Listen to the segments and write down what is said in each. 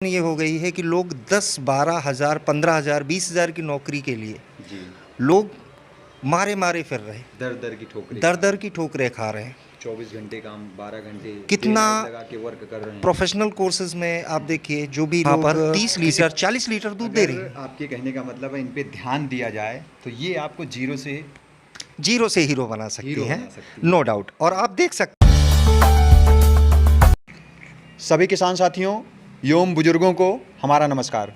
ये हो गई है कि लोग 10-12 हज़ार 15 हज़ार 20 हज़ार की नौकरी के लिए जी। लोग मारे मारे फिर रहे, दर दर की ठोकरें दर दर की ठोकरें खा रहे हैं। 24 घंटे काम 12 घंटे डे कितना नाइट लगा के वर्क कर रहे हैं। प्रोफेशनल कोर्सेज में आप देखिए जो भी यहाँ पर 30 लीटर 40 लीटर दूध दे रही अगर है। आपके कहने का मतलब है इन पे ध्यान दिया जाए तो ये आपको जीरो से हीरो बना सकती हीरो हैं, बना सकती है। No doubt. और आप देख सकते सभी किसान साथियों एवं बुजुर्गों को हमारा नमस्कार।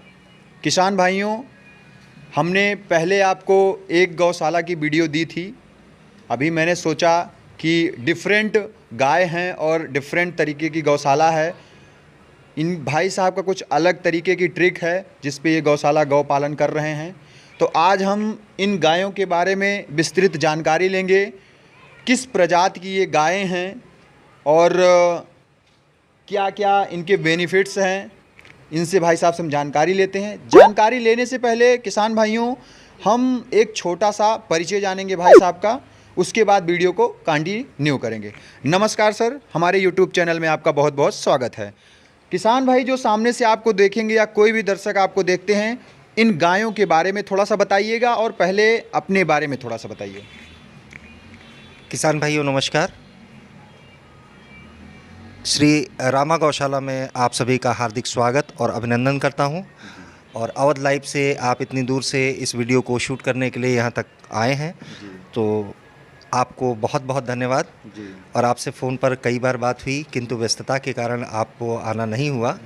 किसान भाइयों, हमने पहले आपको एक गौशाला की वीडियो दी थी। अभी मैंने सोचा कि डिफरेंट गाय हैं और डिफरेंट तरीके की गौशाला है। इन भाई साहब का कुछ अलग तरीके की ट्रिक है जिस पे ये गौशाला गौ पालन कर रहे हैं। तो आज हम इन गायों के बारे में विस्तृत जानकारी लेंगे, किस प्रजाति की ये गायें हैं और क्या क्या इनके बेनिफिट्स हैं। इनसे भाई साहब से हम जानकारी लेते हैं। जानकारी लेने से पहले किसान भाइयों, हम एक छोटा सा परिचय जानेंगे भाई साहब का, उसके बाद वीडियो को कंटिन्यू करेंगे। नमस्कार सर, हमारे यूट्यूब चैनल में आपका बहुत बहुत स्वागत है। किसान भाई जो सामने से आपको देखेंगे या कोई भी दर्शक आपको देखते हैं, इन गायों के बारे में थोड़ा सा बताइएगा और पहले अपने बारे में थोड़ा सा बताइए। किसान भाइयों नमस्कार। श्री रामा गौशाला में आप सभी का हार्दिक स्वागत और अभिनंदन करता हूं। और अवध लाइव से आप इतनी दूर से इस वीडियो को शूट करने के लिए यहां तक आए हैं, तो आपको बहुत बहुत धन्यवाद। और आपसे फ़ोन पर कई बार बात हुई किंतु व्यस्तता के कारण आपको आना नहीं हुआ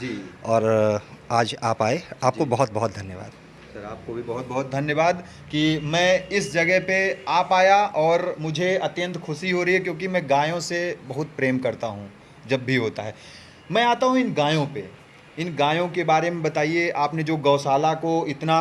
और आज आप आए, आपको बहुत बहुत धन्यवाद। सर आपको भी बहुत बहुत धन्यवाद कि मैं इस जगह पे आ पाया और मुझे अत्यंत खुशी हो रही है क्योंकि मैं गायों से बहुत प्रेम करता हूँ। जब भी होता है मैं आता हूँ इन गायों पे। इन गायों के बारे में बताइए, आपने जो गौशाला को इतना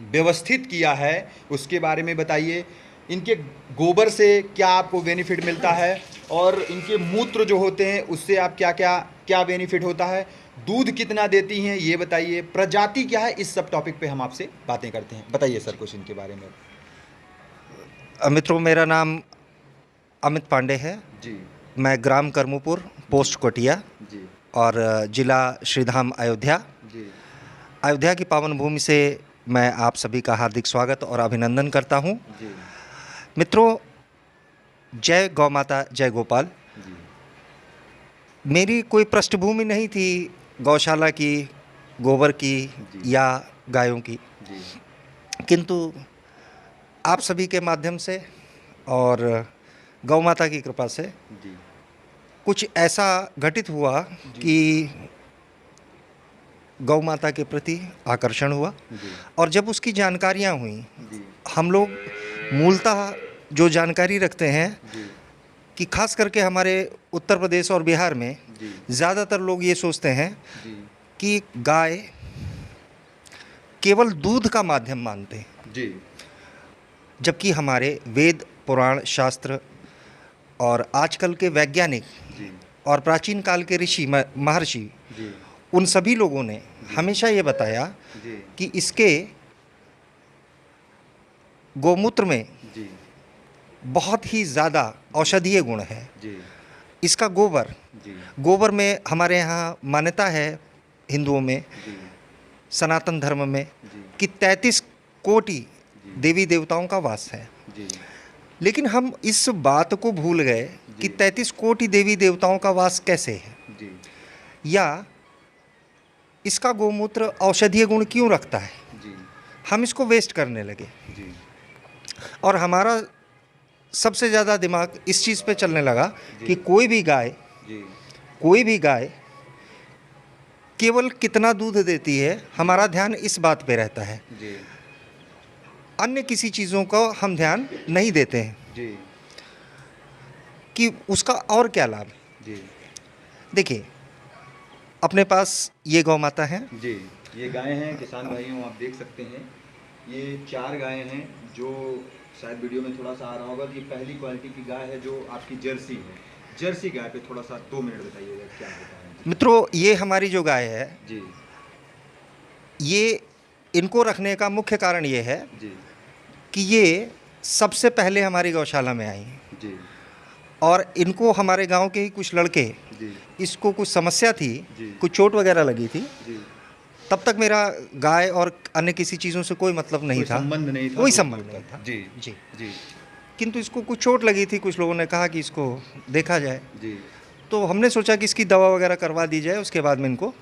व्यवस्थित किया है उसके बारे में बताइए। इनके गोबर से क्या आपको बेनिफिट मिलता है और इनके मूत्र जो होते हैं उससे आप क्या बेनिफिट होता है, दूध कितना देती हैं ये बताइए, प्रजाति क्या है, इस सब टॉपिक पे हम आपसे बातें करते हैं। बताइए सर कुछ इनके बारे में। मित्रों, मेरा नाम अमित पांडे है जी। मैं ग्राम करमुपुर, पोस्ट कोटिया जी। और जिला श्रीधाम अयोध्या। जी। अयोध्या की पावन भूमि से मैं आप सभी का हार्दिक स्वागत और अभिनंदन करता हूं। जी। मित्रों, जय गौ माता, जय गोपाल। जी। मेरी कोई पृष्ठभूमि नहीं थी गौशाला की, गोबर की या गायों की, किंतु आप सभी के माध्यम से और गौ माता की कृपा से कुछ ऐसा घटित हुआ कि गौ माता के प्रति आकर्षण हुआ। और जब उसकी जानकारियाँ हुई, हम लोग मूलतः जो जानकारी रखते हैं कि खास करके हमारे उत्तर प्रदेश और बिहार में ज़्यादातर लोग ये सोचते हैं कि गाय केवल दूध का माध्यम मानते हैं, जबकि हमारे वेद पुराण शास्त्र और आजकल के वैज्ञानिक और प्राचीन काल के ऋषि महर्षि, उन सभी लोगों ने हमेशा ये बताया कि इसके गोमूत्र में बहुत ही ज़्यादा औषधीय गुण है। इसका गोबर में हमारे यहाँ मान्यता है, हिंदुओं में, सनातन धर्म में, कि 33 कोटि देवी देवताओं का वास है। लेकिन हम इस बात को भूल गए कि 33 कोटि देवी देवताओं का वास कैसे है, या इसका गोमूत्र औषधीय गुण क्यों रखता है। हम इसको वेस्ट करने लगे और हमारा सबसे ज़्यादा दिमाग इस चीज़ पे चलने लगा कि कोई भी गाय केवल कितना दूध देती है, हमारा ध्यान इस बात पे रहता है। अन्य किसी चीज़ों को हम ध्यान नहीं देते हैं कि उसका और क्या लाभ है। देखिए, अपने पास ये गौ माता है जी। ये गायें हैं किसान भाइयों, आप देख सकते हैं ये 4 गायें हैं जो शायद वीडियो में थोड़ा सा आ रहा होगा। ये पहली क्वालिटी की गाय है जो आपकी जर्सी है। जर्सी गाय पे थोड़ा सा 2 मिनट बताइएगा क्या होता है। मित्रों, ये हमारी जो गाय है जी, ये इनको रखने का मुख्य कारण ये है जी कि ये सबसे पहले हमारी गौशाला में आई जी और इनको हमारे गांव के ही कुछ लड़के जी। इसको कुछ समस्या थी, जी। कुछ चोट वगैरह लगी थी, जी। तब तक मेरा गाय और अन्य किसी चीज़ों से कोई मतलब नहीं कोई था, संबंध नहीं था, कोई दूर संबंध दूर नहीं तक। था। जी। जी। जी। किंतु इसको कुछ चोट लगी थी, कुछ लोगों ने कहा कि इसको देखा जाए, जी। तो हमने सोचा कि इसकी दवा वगैरह करवा दी जाए। उसके बाद में इनको,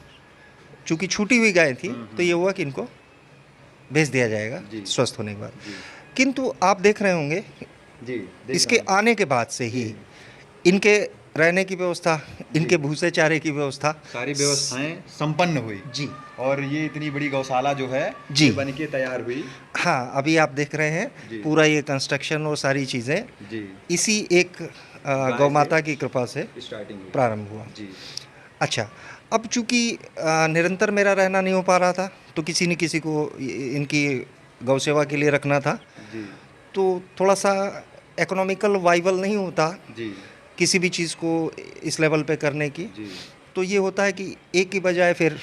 चूँकि छूटी हुई गाय थी, तो ये हुआ कि इनको भेज दिया जाएगा जी। स्वस्थ होने के बाद। जी। किंतु आप देख रहे होंगे जी, देख इसके रहा हूँ। आने के बाद से ही जी। इनके रहने की व्यवस्था, जी। इनके भूसे चारे की व्यवस्था, सारी व्यवस्थाएं संपन्न हुई जी और ये इतनी बड़ी गौशाला जो है जी। ये बन के तैयार हुई। हाँ, अभी आप देख रहे हैं जी। पूरा ये कंस्ट्रक्शन और सारी चीज़ें जी। इसी एक गाय गौ माता से की कृपा से स्टार्टिंग हुई। प्रारंभ हुआ। जी। अच्छा, अब चूँकि निरंतर मेरा रहना नहीं हो पा रहा था, तो किसी न किसी को इनकी गौ सेवा के लिए रखना था, जी। तो थोड़ा सा इकोनॉमिकल वाइबल नहीं होता जी। किसी भी चीज़ को इस लेवल पे करने की। जी। तो ये होता है कि एक की बजाय फिर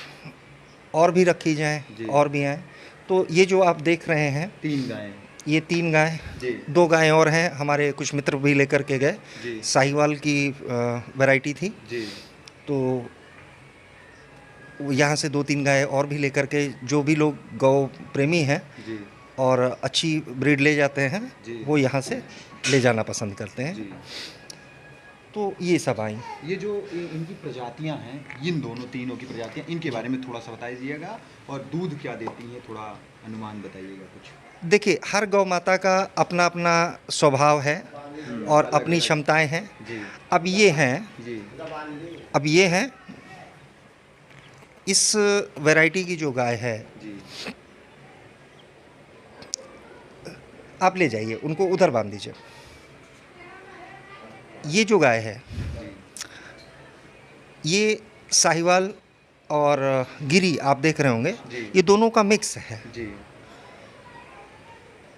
और भी रखी जाएँ, जी। और भी आएँ। तो ये जो आप देख रहे हैं, 3 गायें। ये 3 गाय, जी। 2 गायें और हैं, हमारे कुछ मित्र भी लेकर के गए। जी। साहिवाल की वैरायटी थी, जी। तो यहाँ से 2-3 गाय और भी लेकर के, जो भी लोग गौ प्रेमी हैं जी। और अच्छी ब्रीड ले जाते हैं, जी। वो यहाँ से ले जाना पसंद करते हैं। जी। तो ये सब आई। ये जो इनकी प्रजातियां हैं, इन दोनों तीनों की प्रजातियां, इनके बारे में थोड़ा सा बता दीजिएगा, और दूध क्या देती हैं, थोड़ा अनुमान बताइएगा कुछ। देखिए, हर गौ माता का अपना अपना स्वभाव है और अपनी क्षमताएं हैं। जी। अब ये हैं, जी। अब ये हैं, इस वैरायटी की जो गाय है, जी। आप ले जाइए, उनको उधर बांध दीजिए। ये जो गाय है, ये साहिवाल और गिरी आप देख रहे होंगे, जी। ये दोनों का मिक्स है। जी।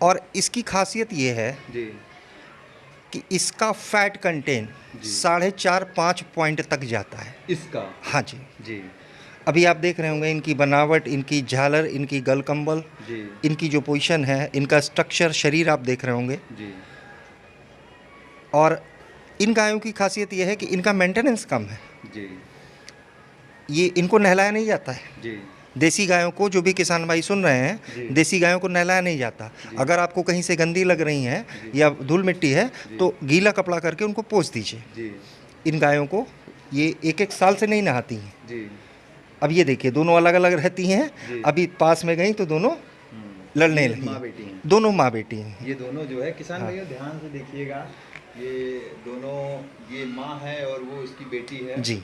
और इसकी खासियत ये है जी। कि इसका फैट कंटेंट जी। 4.5-5 पॉइंट तक जाता है। इसका। हाँ जी। जी। अभी आप देख रहे होंगे इनकी बनावट, इनकी झालर, इनकी गल कंबल, जी। इनकी जो पोजीशन है, इनका स्ट्रक्चर, शरीर आप देख रहे होंगे। जी। और इन गायों की खासियत यह है कि इनका मेंटेनेंस कम है। जी। ये इनको नहलाया नहीं जाता है। जी। देसी गायों को, जो भी किसान भाई सुन रहे हैं, जी। देसी गायों को नहलाया नहीं जाता। जी। अगर आपको कहीं से गंदी लग रही हैं या धूल मिट्टी है, जी। तो गीला कपड़ा करके उनको पोंछ दीजिए। जी। इन गायों को, ये 1-1 साल से नहीं नहाती हैं। जी। अब ये देखिए, दोनों अलग अलग रहती जी। हैं। अभी पास में गई तो दोनों लड़ने ये लगी। माँ बेटी हैं। दोनों माँ बेटी हैं। ये दोनों जो है, किसान हाँ। भैया ध्यान से देखिएगा, ये दोनों, ये माँ है और वो इसकी बेटी है। जी।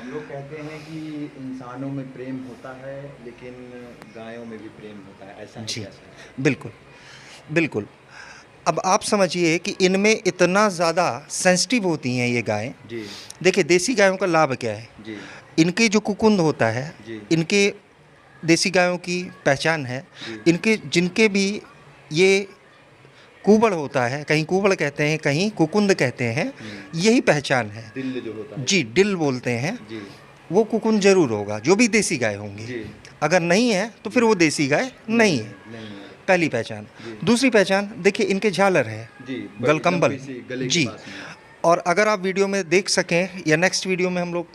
हम लोग कहते हैं कि इंसानों में प्रेम होता है, लेकिन गायों में भी प्रेम होता है, ऐसा है जी, क्या सर? बिल्कुल, बिल्कुल। अब आप समझिए कि इनमें इतना ज़्यादा सेंसिटिव होती हैं ये गायें। जी। देखिए, देसी गायों का लाभ क्या है? जी। इनके जो कुकुंद होता है, जी। इनके देसी गायों की पहचान है। जी। इनके जिनके भी ये कुबड़ होता है, कहीं कुबड़ कहते हैं, कहीं कुकुंद कहते हैं, यही पहचान है। दिल जो होता है। जी, डिल बोलते हैं। जी। वो कुकुंद जरूर होगा, जो भी देसी गाय होंगी। जी। अगर नहीं है तो फिर वो देसी गाय नहीं है। नहीं है। पहली पहचान। जी। दूसरी पहचान, देखिए इनके झालर है, जी। गल कंबल। लंबी सी गले के जी। पास में। और अगर आप वीडियो में देख सकें, या नेक्स्ट वीडियो में हम लोग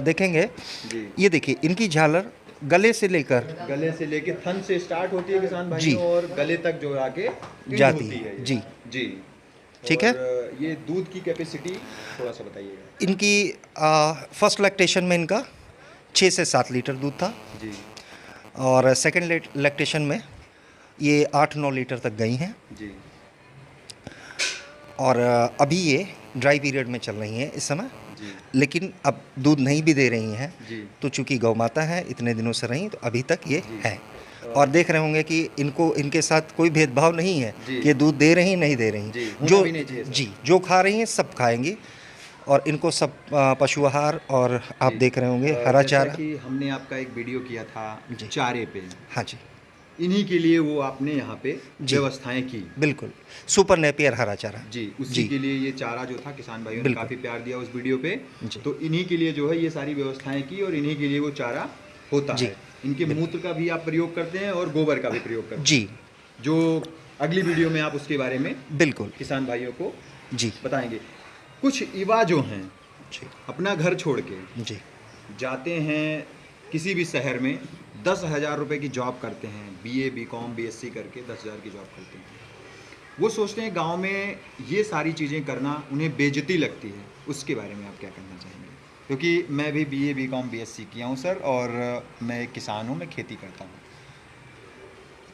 देखेंगे, जी। ये देखिए इनकी झालर गले से लेकर गले से लेके थन से स्टार्ट होती है किसान जी। भाइयों, और गले तक जो आके end जाती होती है। ये। जी। जी। ठीक है। और ये दूध की कैपेसिटी थोड़ा सा बताइएगा। इनकी फर्स्ट लैक्टेशन में इनका 6 से 7 लीटर दूध था, जी। और सेकंड लैक्टेशन में ये 8-9 लीटर तक गई हैं। जी। और अभी ये ड्राई पीरियड में चल रही हैं इस समय, जी। लेकिन अब दूध नहीं भी दे रही हैं। जी। तो चूंकि गौ माता है, इतने दिनों से रही, तो अभी तक ये जी। है। और देख रहे होंगे कि इनको, इनके साथ कोई भेदभाव नहीं है जी। कि ये दूध दे रही नहीं दे रही। जी, होना जो भी नहीं चाहिए सर। जी, जो खा रही हैं सब खाएंगी। और इनको सब पशु आहार, और आप जी। देख रहे होंगे हरा जैसा चारा। कि हमने आपका एक वीडियो किया था जी। चारे पे, हाँ जी, इन्हीं के लिए वो आपने यहाँ पे जी। व्यवस्थाएं की। बिल्कुल, सुपर नेपियर हरा चारा। जी। उसी जी। के लिए ये चारा जो था, किसान भाइयों ने बिल्कुल। काफ़ी प्यार दिया उस वीडियो पे। जी। तो इन्हीं के लिए जो है ये सारी व्यवस्थाएं की, और इन्हीं के लिए वो चारा होता जी। है। इनके मूत्र का भी आप प्रयोग करते हैं और गोबर का भी प्रयोग करते हैं, जी, जो अगली वीडियो में आप उसके बारे में बिल्कुल। किसान भाइयों को जी। बताएंगे। कुछ युवा जो हैं, जी अपना घर छोड़ के जी जाते हैं किसी भी शहर में, 10,000 रुपये की जॉब करते हैं, BA BCom BSc करके 10,000 की जॉब करते हैं। वो सोचते हैं गांव में ये सारी चीज़ें करना उन्हें बेइज्जती लगती है। उसके बारे में आप क्या कहना चाहेंगे? क्योंकि मैं भी BA BCom BSc किया हूँ सर, और मैं एक किसान हूँ, मैं खेती करता हूँ।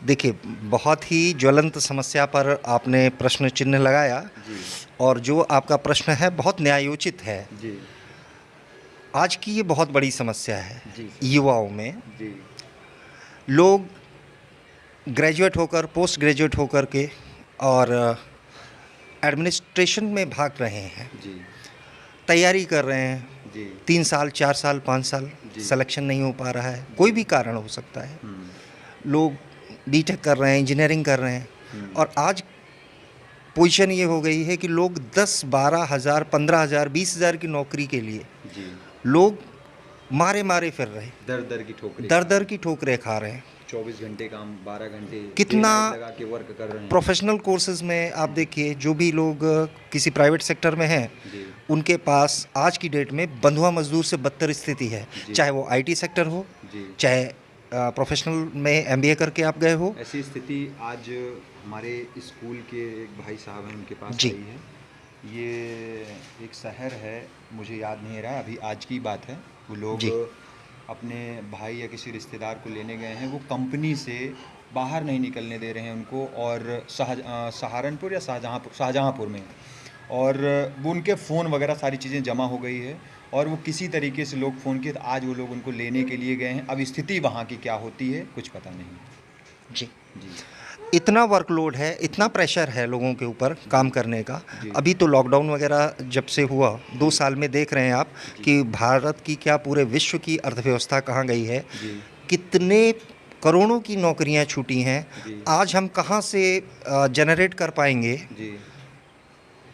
देखिए, बहुत ही ज्वलंत समस्या पर आपने प्रश्न चिन्ह लगाया, जी और जो आपका प्रश्न है बहुत न्यायोचित है। जी आज की ये बहुत बड़ी समस्या है जी सर। युवाओं में। जी लोग ग्रेजुएट होकर, पोस्ट ग्रेजुएट होकर के और एडमिनिस्ट्रेशन में भाग रहे हैं, जी तैयारी कर रहे हैं। जी 3 साल, 4 साल, 5 साल जी। सिलेक्शन नहीं हो पा रहा है, कोई भी कारण हो सकता है। हम्म, लोग बीटेक कर रहे हैं, इंजीनियरिंग कर रहे हैं, हम्म, और आज पोजीशन ये हो गई है कि लोग 10-12 हज़ार, 15 हज़ार, 20 हज़ार की नौकरी के लिए जी लोग मारे मारे फिर रहे हैं, दर दर की ठोकरें, दर दर की ठोकरें खा रहे हैं। 24 घंटे काम, 12 घंटे कितना day night लगा के वर्क कर रहे हैं। प्रोफेशनल कोर्सेज में आप देखिए, जो भी लोग किसी प्राइवेट सेक्टर में हैं, जी उनके पास आज की डेट में बंधुआ मजदूर से बदतर स्थिति है। जी। चाहे वो आईटी सेक्टर हो, जी चाहे प्रोफेशनल में एमबीए करके आप गए हो। ऐसी स्थिति आज हमारे स्कूल के एक भाई साहब हैं, उनके पास जी। आई है। ये एक शहर है, मुझे याद नहीं रहा, अभी आज की बात है। वो लोग जी। अपने भाई या किसी रिश्तेदार को लेने गए हैं, वो कंपनी से बाहर नहीं निकलने दे रहे हैं उनको, और सहारनपुर या शाहजहाँपुर में, और वो उनके फ़ोन वगैरह सारी चीज़ें जमा हो गई है, और वो किसी तरीके से लोग फ़ोन किए, तो आज वो लोग उनको लेने के लिए गए हैं। अब स्थिति वहाँ की क्या होती है कुछ पता नहीं। जी। जी इतना वर्कलोड है, इतना प्रेशर है लोगों के ऊपर काम करने का। जी। अभी तो लॉकडाउन वगैरह जब से हुआ, 2 साल में देख रहे हैं आप कि भारत की क्या, पूरे विश्व की अर्थव्यवस्था कहाँ गई है। जी कितने करोड़ों की नौकरियां छूटी हैं। जी आज हम कहाँ से जनरेट कर पाएंगे? जी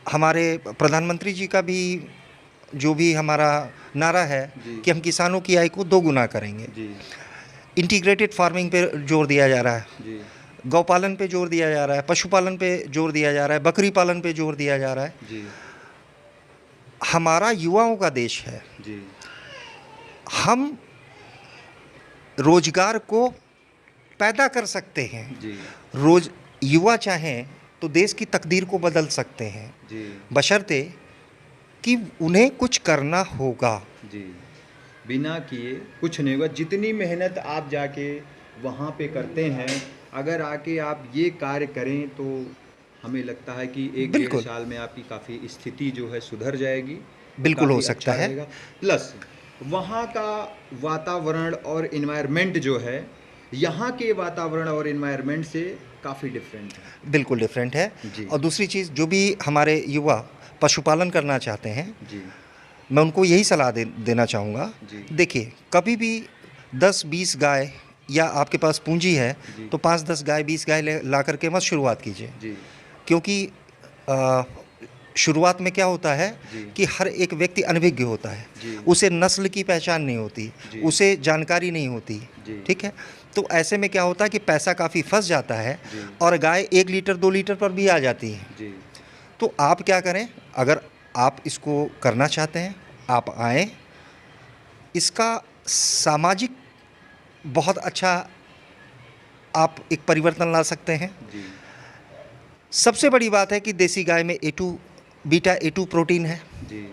हमारे प्रधानमंत्री जी का भी जो भी हमारा नारा है जी। कि हम किसानों की आय को 2 गुना करेंगे। जी इंटीग्रेटेड फार्मिंग पे जोर दिया जा रहा है, जी गौपालन पे जोर दिया जा रहा है, पशुपालन पे जोर दिया जा रहा है, बकरी पालन पे जोर दिया जा रहा है। जी हमारा युवाओं का देश है। जी हम रोजगार को पैदा कर सकते हैं। जी युवा चाहें तो देश की तकदीर को बदल सकते हैं, जी बशर्ते कि उन्हें कुछ करना होगा। जी बिना किए कुछ नहीं होगा। जितनी मेहनत आप जाके वहाँ पे करते हैं, अगर आके आप ये कार्य करें, तो हमें लगता है कि 1-1.5 बिल्कुल। साल में आपकी काफ़ी स्थिति जो है सुधर जाएगी, बिल्कुल हो काफ़ी सकता है। रहेगा। प्लस वहाँ का वातावरण और इन्वायरमेंट जो है, यहाँ के वातावरण और इन्वायरमेंट से काफ़ी डिफरेंट है। बिल्कुल डिफरेंट है। जी। और दूसरी चीज़, जो भी हमारे युवा पशुपालन करना चाहते हैं, जी मैं उनको यही सलाह देना चाहूँगा। जी। देखिए, कभी भी 10-20 गाय, या आपके पास पूंजी है जी। तो 5-10 गाय, 20 गाय ला करके मत शुरुआत कीजिए। जी क्योंकि शुरुआत में क्या होता है जी। कि हर एक व्यक्ति अनभिज्ञ होता है, जी। उसे नस्ल की पहचान नहीं होती, जी। उसे जानकारी नहीं होती। जी। ठीक है, तो ऐसे में क्या होता है कि पैसा काफ़ी फंस जाता है, जी। और गाय 1 लीटर 2 लीटर पर भी आ जाती है। जी तो आप क्या करें, अगर आप इसको करना चाहते हैं, आप आएँ। इसका सामाजिक बहुत अच्छा आप एक परिवर्तन ला सकते हैं। जी सबसे बड़ी बात है कि देसी गाय में बीटा A2 प्रोटीन है। जी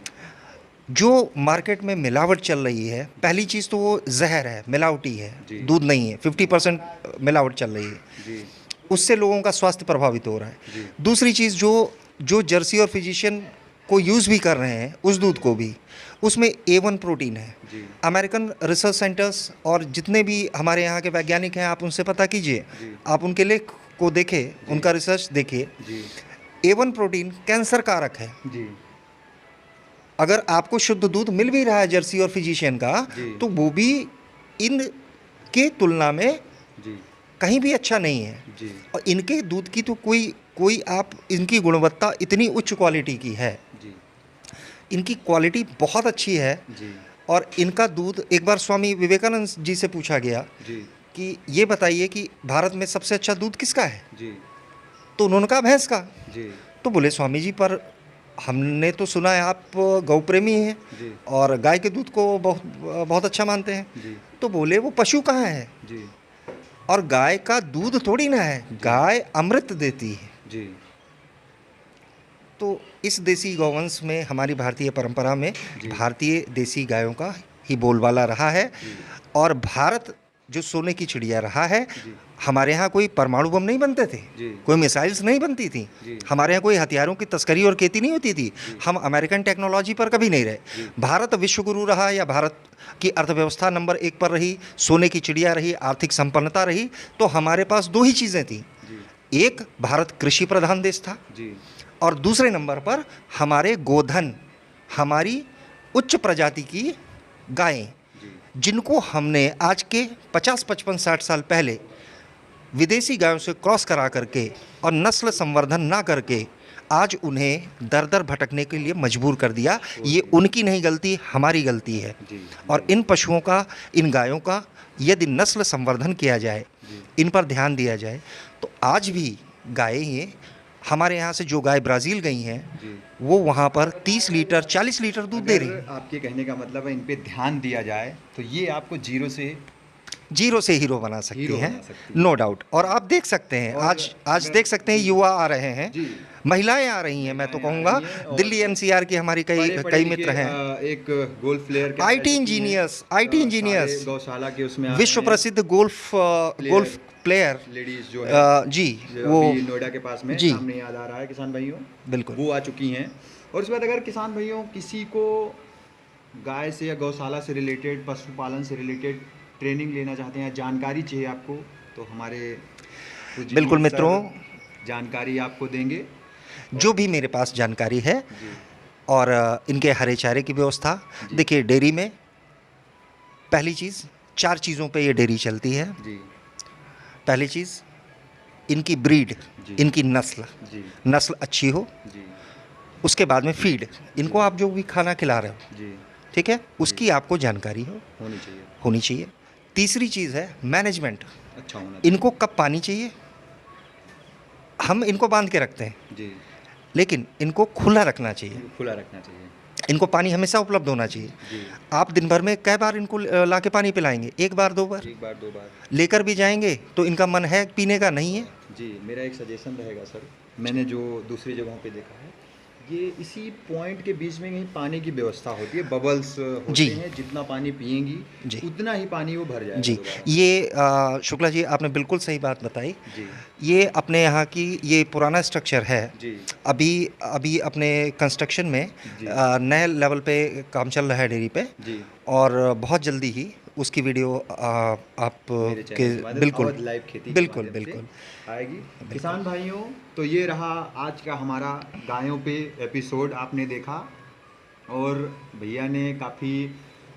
जो मार्केट में मिलावट चल रही है, पहली चीज़ तो वो जहर है, मिलावटी है, जी। दूध नहीं है, 50% मिलावट चल रही है, जी उससे लोगों का स्वास्थ्य प्रभावित हो रहा जी। है। दूसरी चीज़, जो जर्सी और फिजिशियन को यूज़ भी कर रहे हैं, उस दूध को भी, उसमें A1 प्रोटीन है। जी अमेरिकन रिसर्च सेंटर्स और जितने भी हमारे यहाँ के वैज्ञानिक हैं, आप उनसे पता कीजिए, जी। आप उनके लेख को देखें, उनका रिसर्च देखिए। जी A1 प्रोटीन कैंसर कारक है। जी अगर आपको शुद्ध दूध मिल भी रहा है जर्सी और फिजिशियन का, जी। तो वो भी इन के तुलना में जी कहीं भी अच्छा नहीं है। जी और इनके दूध की तो कोई आप इनकी गुणवत्ता इतनी उच्च क्वालिटी की है, जी इनकी क्वालिटी बहुत अच्छी है। जी और इनका दूध, एक बार स्वामी विवेकानंद जी से पूछा गया जी कि ये बताइए कि भारत में सबसे अच्छा दूध किसका है, जी तो उन्होंने कहा भैंस का। जी तो बोले स्वामी जी, पर हमने तो सुना है आप गौ प्रेमी हैं जी और गाय के दूध को बहुत बहुत अच्छा मानते हैं। जी तो बोले वो पशु कहाँ है, जी और गाय का दूध थोड़ी ना है, गाय अमृत देती है। जी तो इस देसी गौवंश में, हमारी भारतीय परंपरा में भारतीय देसी गायों का ही बोलबाला रहा है। और भारत जो सोने की चिड़िया रहा है। हमारे यहाँ कोई परमाणु बम नहीं बनते थे, कोई मिसाइल्स नहीं बनती थी, हमारे यहाँ कोई हथियारों की तस्करी और खेती नहीं होती थी, हम अमेरिकन टेक्नोलॉजी पर कभी नहीं रहे। भारत विश्वगुरु रहा, या भारत की अर्थव्यवस्था नंबर 1 पर रही, सोने की चिड़िया रही, आर्थिक संपन्नता रही। तो हमारे पास दो ही चीज़ें थी, एक भारत कृषि प्रधान देश था, और दूसरे नंबर पर हमारे गोधन, हमारी उच्च प्रजाति की गायें, जिनको हमने आज के 50, 55, 60 साल पहले विदेशी गायों से क्रॉस करा करके और नस्ल संवर्धन ना करके आज उन्हें दर दर भटकने के लिए मजबूर कर दिया। ये उनकी नहीं गलती, हमारी गलती है। और इन पशुओं का, इन गायों का यदि नस्ल संवर्धन किया जाए, इन पर ध्यान दिया जाए, तो आज भी गायें ये हमारे यहाँ से जो गाय ब्राज़ील गई हैं वो वहाँ पर 30 लीटर 40 लीटर दूध दे रही हैं। आपके कहने का मतलब है इन पे ध्यान दिया जाए तो ये आपको जीरो से हीरो बना सकती हैं, नो डाउट। और आप देख सकते हैं, आज देख सकते हैं युवा आ रहे हैं, महिलाएं आ रही हैं। मैं तो कहूँगा दिल्ली एनसीआर की हमारी कई मित्र हैं, एक गोल्फ प्लेयर, आईटी इंजीनियर्स, गौशाला के उसमें विश्व प्रसिद्ध गोल्फ प्लेयर लेडीज जो है जी, वो नोएडा के पास में, जी, सामने याद आ रहा है किसान भाइयों, बिल्कुल वो आ चुकी हैं। और उसके बाद अगर किसान भाइयों किसी को गाय से या गौशाला से रिलेटेड, पशुपालन से रिलेटेड ट्रेनिंग लेना चाहते हैं, जानकारी चाहिए आपको, तो हमारे बिल्कुल मित्रों जानकारी आपको देंगे। जो भी मेरे पास जानकारी है, और इनके हरे चारे की व्यवस्था, देखिए डेयरी में पहली चीज़, 4 चीज़ों पे ये डेयरी चलती है। पहली चीज़ इनकी ब्रीड, इनकी नस्ल अच्छी हो। उसके बाद में फीड, इनको आप जो भी खाना खिला रहे हो, ठीक है, उसकी आपको जानकारी होनी चाहिए। तीसरी चीज़ है मैनेजमेंट, अच्छा होना। इनको कब पानी चाहिए, हम इनको बांध के रखते हैं, लेकिन इनको खुला रखना चाहिए, इनको पानी हमेशा उपलब्ध होना चाहिए। आप दिन भर में कई बार इनको ला के पानी पिलाएंगे, 1 बार 2 बार, लेकर भी जाएंगे तो इनका मन है पीने का, नहीं है। जी, मेरा एक सजेशन रहेगा सर, मैंने जो दूसरी जगहों पे देखा है, ये इसी पॉइंट के बीच में कहीं पानी की व्यवस्था होती है, बबल्स होते हैं, जितना पानी पिएंगी उतना ही पानी वो भर जाएगा। जी, ये शुक्ला जी आपने बिल्कुल सही बात बताई। ये अपने यहाँ की ये पुराना स्ट्रक्चर है, अभी अपने कंस्ट्रक्शन में नए लेवल पे काम चल रहा है डेयरी पे, और बहुत जल्दी ही उसकी वीडियो आप के बिल्कुल आएगी। किसान भाइयों, तो ये रहा आज का हमारा गायों पे एपिसोड, आपने देखा, और भैया ने काफ़ी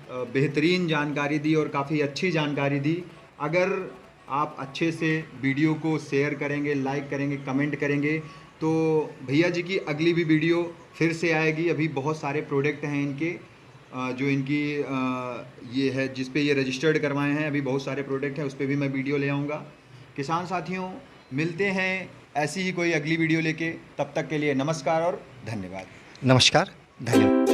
बेहतरीन जानकारी दी और काफ़ी अच्छी जानकारी दी। अगर आप अच्छे से वीडियो को शेयर करेंगे, लाइक करेंगे, कमेंट करेंगे, तो भैया जी की अगली भी वीडियो फिर से आएगी। अभी बहुत सारे प्रोडक्ट हैं इनके, जो इनकी ये है जिस पे ये रजिस्टर्ड करवाए हैं, अभी बहुत सारे प्रोडक्ट हैं, उस पर भी मैं वीडियो ले आऊँगा। किसान साथियों, मिलते हैं ऐसी ही कोई अगली वीडियो लेके, तब तक के लिए नमस्कार और धन्यवाद। नमस्कार, धन्यवाद।